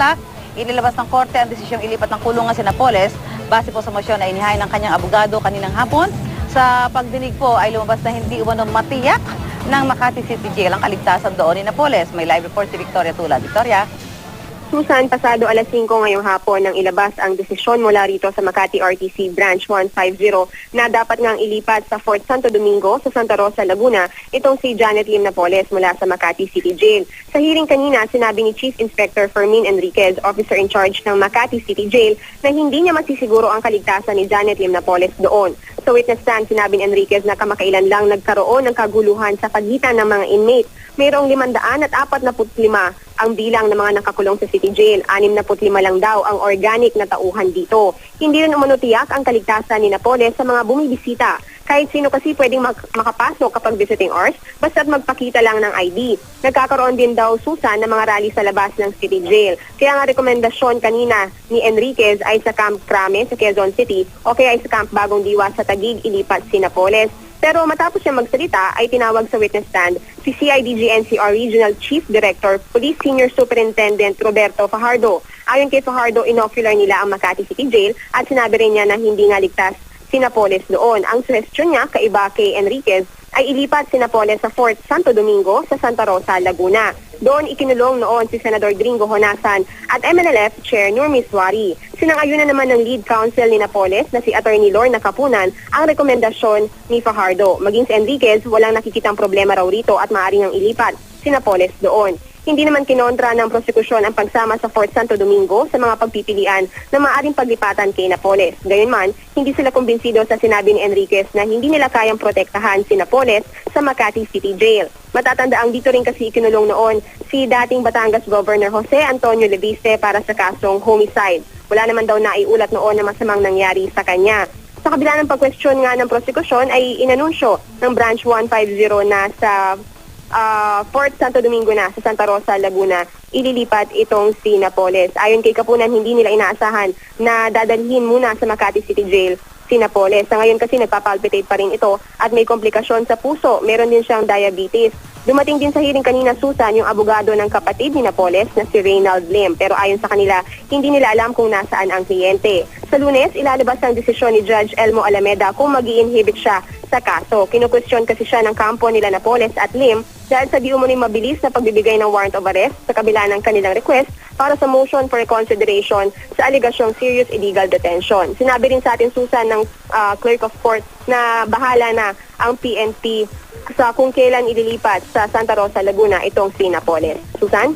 Samantala, inilabas ng korte ang desisyong ilipat ng kulungan si Napoles base po sa motion na inihain ng kanyang abogado kaninang hapon. Sa pagdinig po ay lumabas na hindi umano matiyak ng Makati City Jail ang kaligtasan doon ni Napoles. May live report si Victoria Tula. Victoria? Susan, pasado alas 5 ngayong hapon nang ilabas ang desisyon mula rito sa Makati RTC Branch 150 na dapat ngang ilipat sa Fort Santo Domingo sa Santa Rosa, Laguna itong si Janet Lim Napoles mula sa Makati City Jail. Sa hearing kanina, sinabi ni Chief Inspector Fermin Enriquez, officer in charge ng Makati City Jail, na hindi niya masisiguro ang kaligtasan ni Janet Lim Napoles doon. Sa witness stand, sinabi ni Enriquez na kamakailan lang nagkaroon ng kaguluhan sa pagitan ng mga inmate. Mayroong 545 ang bilang ng mga nakakulong sa City Jail. 65 lang daw ang organic na tauhan dito. Hindi rin umano tiyak ang kaligtasan ni Napoles sa mga bumibisita. Kahit sino kasi pwedeng makapasok kapag visiting hours, basta't magpakita lang ng ID. Nagkakaroon din daw, Susan, ng mga rally sa labas ng City Jail. Kaya nga rekomendasyon kanina ni Enriquez ay sa Camp Crame sa Quezon City o kaya ay sa Camp Bagong Diwa sa Taguig ilipat si Napoles. Pero matapos siya magsalita ay tinawag sa witness stand si CIDG-NCR Regional Chief Director, Police Senior Superintendent Roberto Fajardo. Ayon kay Fajardo, inocular nila ang Makati City Jail at sinabi rin niya na hindi nga ligtas si Napoles doon. Ang suggestion niya, kaiba kay Enriquez, ay ilipat si Napoles sa Fort Santo Domingo sa Santa Rosa, Laguna. Doon ikinulong noon si Senador Gringo Honasan at MNLF Chair Nurmi Suari. Sinang-ayunan naman ng lead counsel ni Napoles na si Attorney Lorna Kapunan ang rekomendasyon ni Fajardo. Maging si Enriquez, walang nakikitang problema raw rito at maaaring ang ilipat si Napoles doon. Hindi naman kinontra ng prosekusyon ang pagsama sa Fort Santo Domingo sa mga pagpipilian na maaaring paglipatan kay Napoles. Gayunman, hindi sila kumbinsido sa sinabi ni Enriquez na hindi nila kayang protektahan si Napoles sa Makati City Jail. Matatandaang dito rin kasi ikinulong noon si dating Batangas Governor Jose Antonio Leviste para sa kasong homicide. Wala naman daw naiulat noon na masamang nangyari sa kanya. Sa kabila ng pag-question nga ng prosekusyon ay inanunsyo ng Branch 150 na sa Fort Santo Domingo na sa Santa Rosa, Laguna, ililipat itong si Napoles. Ayon kay Kapunan, hindi nila inaasahan na dadalhin muna sa Makati City Jail si Napoles. Sa ngayon kasi nagpapalpitate pa rin ito at may komplikasyon sa puso. Meron din siyang diabetes. Dumating din sa hearing kanina, Susan, yung abogado ng kapatid ni Napoles na si Reynald Lim. Pero ayon sa kanila, hindi nila alam kung nasaan ang kliyente. Sa Lunes, ilalabas ang desisyon ni Judge Elmo Alameda kung mag-i-inhibit siya sa kaso. Kinukwestiyon kasi siya ng kampo nila Napoles at Lim dahil sa di umuning mabilis na pagbibigay ng warrant of arrest sa kabila ng kanilang request para sa motion for reconsideration sa aligasyong serious illegal detention. Sinabi rin sa atin, Susan, ng clerk of court na bahala na ang PNP sa kung kailan ililipat sa Santa Rosa, Laguna itong si Napoles. Susan?